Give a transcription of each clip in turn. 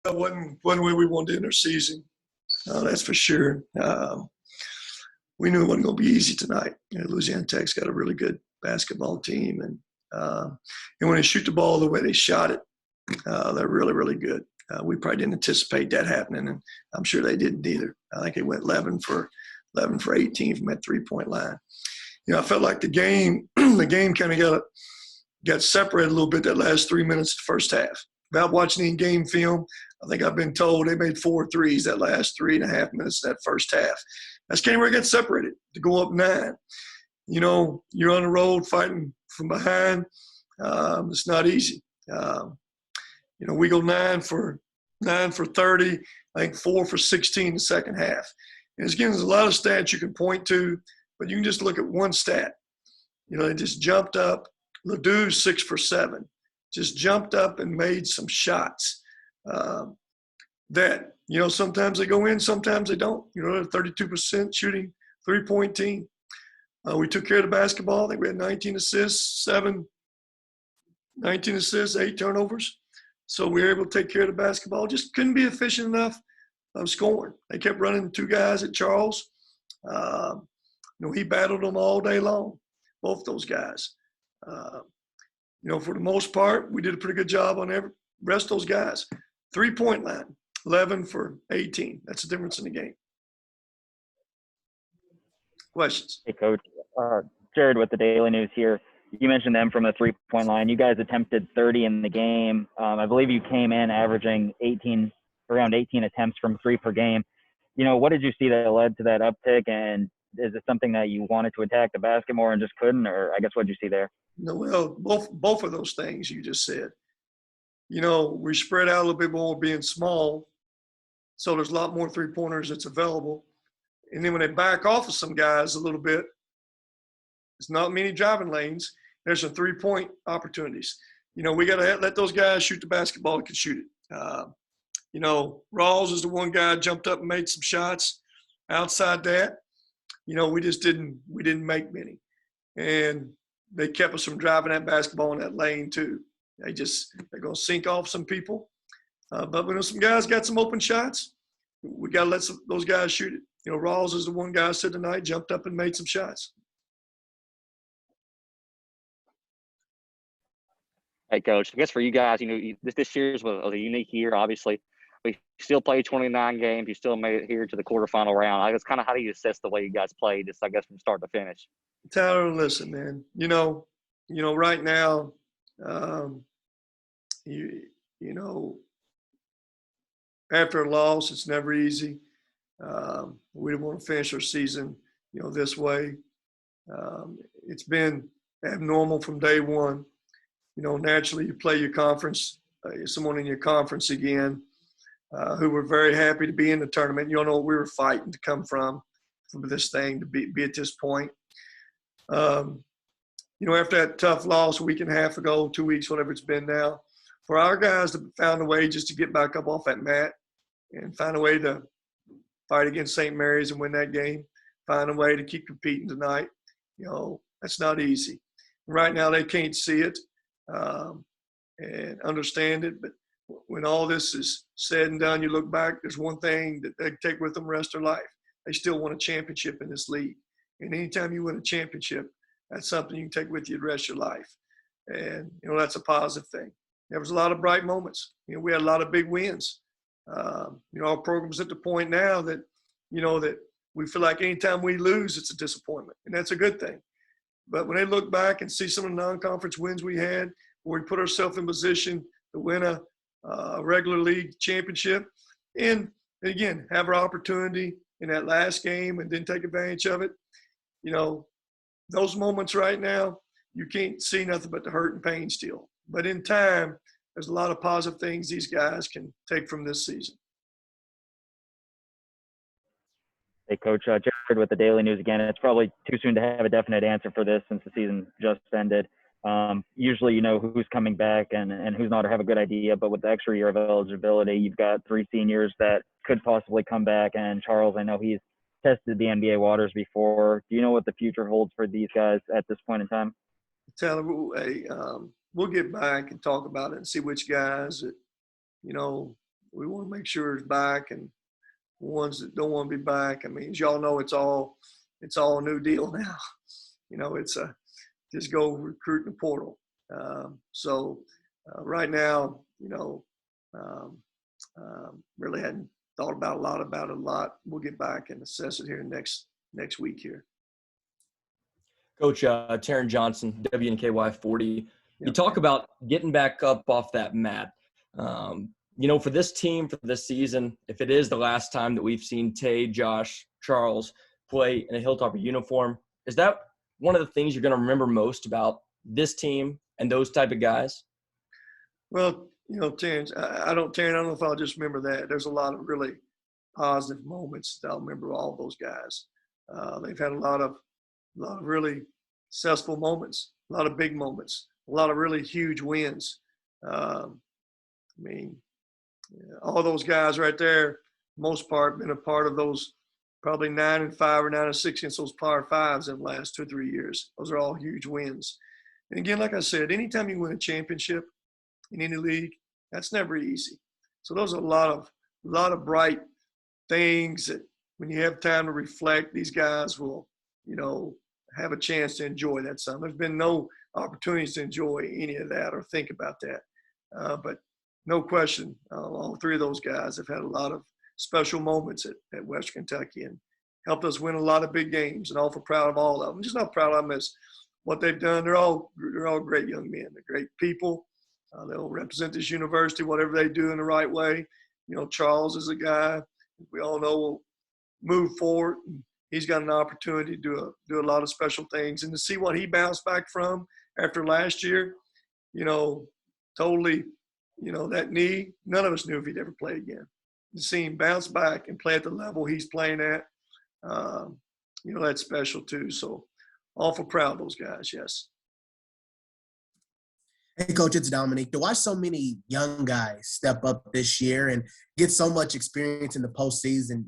That wasn't where we wanted to end our season. That's for sure. We knew it wasn't going to be easy tonight. Louisiana Tech's got a really good basketball team, and when they shoot the ball the way they shot it, they're really, really good. We probably didn't anticipate that happening, and I'm sure they didn't either. I think they went 11 for 18 from that three-point line. I felt like the game kind of got separated a little bit that last 3 minutes of the first half. Without watching any game film, I think I've been told they made 4 threes that last 3.5 minutes of that first half. That's kind of where it got separated, to go up 9. You're on the road fighting from behind. It's not easy. We go 9 for 30, I think 4 for 16 in the second half. And it's giving us a lot of stats you can point to, but you can just look at one stat. They just jumped up. Ledoux 6 for 7, just jumped up and made some shots that, sometimes they go in, sometimes they don't. They're 32% shooting three-point team. We took care of the basketball. I think we had 19 assists, 8 turnovers. So we were able to take care of the basketball. Just couldn't be efficient enough of scoring. They kept running 2 guys at Charles. He battled them all day long, both those guys. For the most part, we did a pretty good job on every rest of those guys. 3-point line, 11 for 18. That's the difference in the game. Questions? Hey, Coach. Jared with the Daily News here. You mentioned them from the 3-point line. You guys attempted 30 in the game. I believe you came in averaging around 18 attempts from 3 per game. What did you see that led to that uptick? And is it something that you wanted to attack the basket more and just couldn't? Or I guess what did you see there? No, well, both of those things you just said. We spread out a little bit more being small, so there's a lot more three-pointers that's available. And then when they back off of some guys a little bit, there's not many driving lanes. There's some three-point opportunities. We got to let those guys shoot the basketball that can shoot it. Rawls is the one guy jumped up and made some shots. Outside that, we didn't make many. And they kept us from driving that basketball in that lane too. They're going to sink off some people. But when some guys got some open shots, we got to let those guys shoot it. Rawls is the one guy said tonight, jumped up and made some shots. Hey, Coach, I guess for you guys, this year's was a unique year, obviously. We still played 29 games. You still made it here to the quarterfinal round. I guess kind of how do you assess the way you guys played, just I guess from start to finish? Tyler, listen, man. Right now, after a loss, it's never easy. We didn't want to finish our season, this way. It's been abnormal from day one. Naturally, you play your conference, someone in your conference again, who were very happy to be in the tournament. You don't know what we were fighting to come from this thing to be at this point. After that tough loss a week and a half ago, 2 weeks, whatever it's been now, for our guys to found a way just to get back up off that mat and find a way to fight against St. Mary's and win that game, find a way to keep competing tonight, that's not easy. Right now, they can't see it and understand it, but when all this is said and done, you look back, there's one thing that they take with them the rest of their life. They still won a championship in this league. And anytime you win a championship, that's something you can take with you the rest of your life. And, that's a positive thing. There was a lot of bright moments. We had a lot of big wins. Our program's at the point now that, that we feel like anytime we lose, it's a disappointment. And that's a good thing. But when they look back and see some of the non-conference wins we had, where we put ourselves in position to win a regular league championship, and again, have our opportunity in that last game and then take advantage of it, those moments right now, you can't see nothing but the hurt and pain still. But in time, there's a lot of positive things these guys can take from this season. Hey, Coach, Jared with the Daily News again. It's probably too soon to have a definite answer for this since the season just ended. Usually you know who's coming back and who's not, or have a good idea, but with the extra year of eligibility, you've got 3 seniors that could possibly come back, and Charles, I know he's tested the NBA waters before. Do you know what the future holds for these guys at this point in time? Tyler, we'll get back and talk about it and see which guys that, we want to make sure it's back, and the ones that don't want to be back, I mean, as y'all know, it's all a new deal now. It's just go recruit in the portal. Right now, really hadn't thought about a lot. We'll get back and assess it here next week here. Coach Taryn Johnson, WNKY 40. Yep. You talk about getting back up off that mat. For this team, for this season, if it is the last time that we've seen Tay, Josh, Charles play in a Hilltopper uniform, is that one of the things you're going to remember most about this team and those type of guys? Well, Terrence, I don't know if I'll just remember that. There's a lot of really positive moments that I'll remember all those guys. They've had a lot of really successful moments, a lot of big moments, a lot of really huge wins. All those guys right there, most part, been a part of those probably 9-5 or 9-6 against those Power Fives in the last 2 or 3 years. Those are all huge wins. And again, like I said, anytime you win a championship in any league, that's never easy. So those are a lot of bright things that when you have time to reflect, these guys will, have a chance to enjoy that some. There's been no opportunities to enjoy any of that or think about that. But no question, all 3 of those guys have had a lot of special moments at Western Kentucky and helped us win a lot of big games, and awful proud of all of them. Just not proud of them as what they've done. They're all great young men. They're great people. They'll represent this university, whatever they do in the right way. Charles is a guy we all know will move forward. He's got an opportunity to do a lot of special things, and to see what he bounced back from after last year, totally, that knee, none of us knew if he'd ever play again. To see him bounce back and play at the level he's playing at, that's special too. So awful proud of those guys, yes. Hey, Coach, it's Dominique. To watch so many young guys step up this year and get so much experience in the postseason,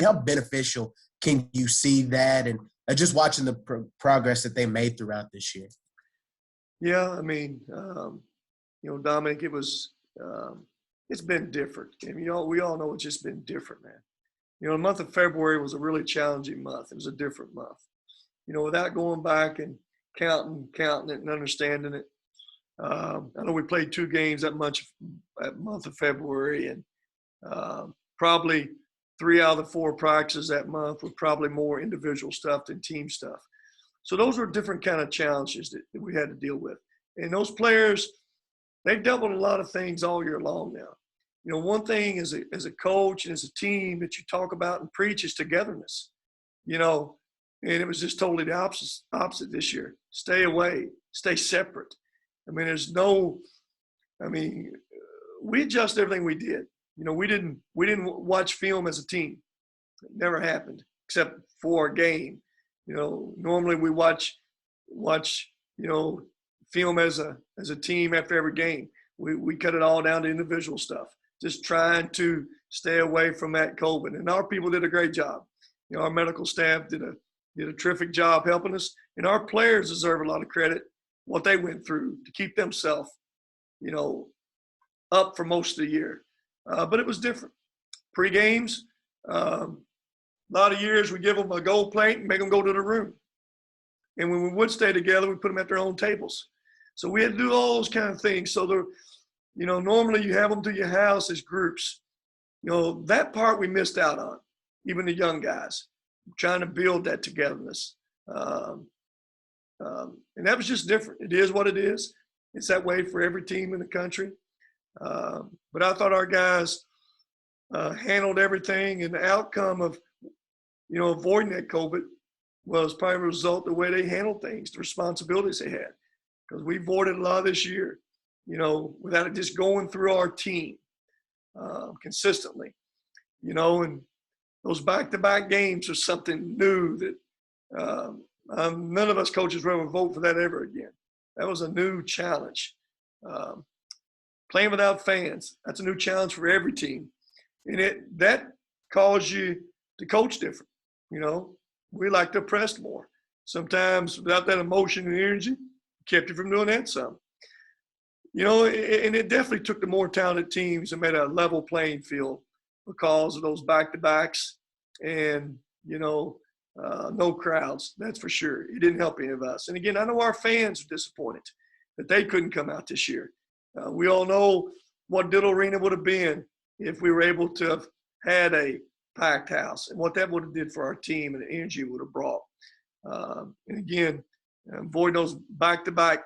how beneficial can you see that, and just watching the progress that they made throughout this year? Yeah, Dominic, it's been different. We all know it's just been different, man. The month of February was a really challenging month. It was a different month. Without going back and counting it and understanding it. I know we played 2 games that month of February, and probably 3 out of the 4 practices that month were probably more individual stuff than team stuff. So those were different kind of challenges that we had to deal with. And those players, they've dealt with a lot of things all year long now. One thing as a coach and as a team that you talk about and preach is togetherness. And it was just totally the opposite this year. Stay away, stay separate. We adjust everything we did. We didn't watch film as a team. It never happened except for a game. Normally we watch film as a team after every game. We cut it all down to individual stuff, just trying to stay away from that COVID. And our people did a great job. Our medical staff did a terrific job helping us, and our players deserve a lot of credit what they went through to keep themselves, up for most of the year. But it was different. Pre-games, a lot of years we give them a gold plate and make them go to the room. And when we would stay together, we put them at their own tables. So we had to do all those kind of things. So normally you have them to your house as groups. That part we missed out on, even the young guys, trying to build that togetherness. And that was just different. It is what it is. It's that way for every team in the country. But I thought our guys handled everything, and the outcome of, avoiding that COVID was probably a result of the way they handled things, the responsibilities they had. Because we avoided a lot this year, without it just going through our team consistently. And those back-to-back games are something new that none of us coaches will ever vote for that ever again. That was a new challenge. Playing without fans, that's a new challenge for every team. And that caused you to coach different. We like to press more. Sometimes without that emotion and energy, kept you from doing that some. and it definitely took the more talented teams and made a level playing field because of those back-to-backs and, no crowds, that's for sure. It didn't help any of us. And again, I know our fans are disappointed that they couldn't come out this year. We all know what Diddle Arena would have been if we were able to have had a packed house and what that would have did for our team and the energy it would have brought. And again, avoid those back-to-back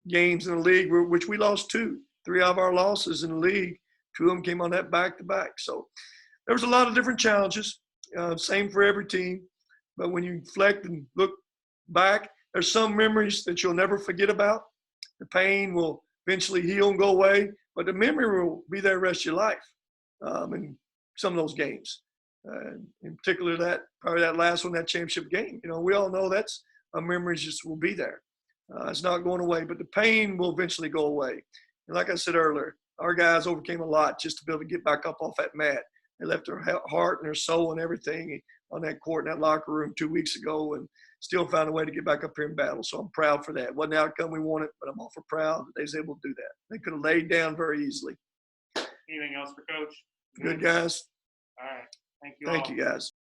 games in the league, which we lost 2. 3 of our losses in the league, 2 of them came on that back-to-back. So there was a lot of different challenges, same for every team. But when you reflect and look back, there's some memories that you'll never forget about. The pain will eventually heal and go away, but the memory will be there the rest of your life in some of those games. In particular, probably that last one, that championship game. We all know that's a memory just will be there. It's not going away, but the pain will eventually go away. And like I said earlier, our guys overcame a lot just to be able to get back up off that mat. They left their heart and their soul and everything on that court in that locker room 2 weeks ago and still found a way to get back up here in battle. So I'm proud for that. Wasn't the outcome we wanted, but I'm awful proud that they was able to do that. They could have laid down very easily. Anything else for Coach? Good, guys. All right. Thank you. Thank you, guys.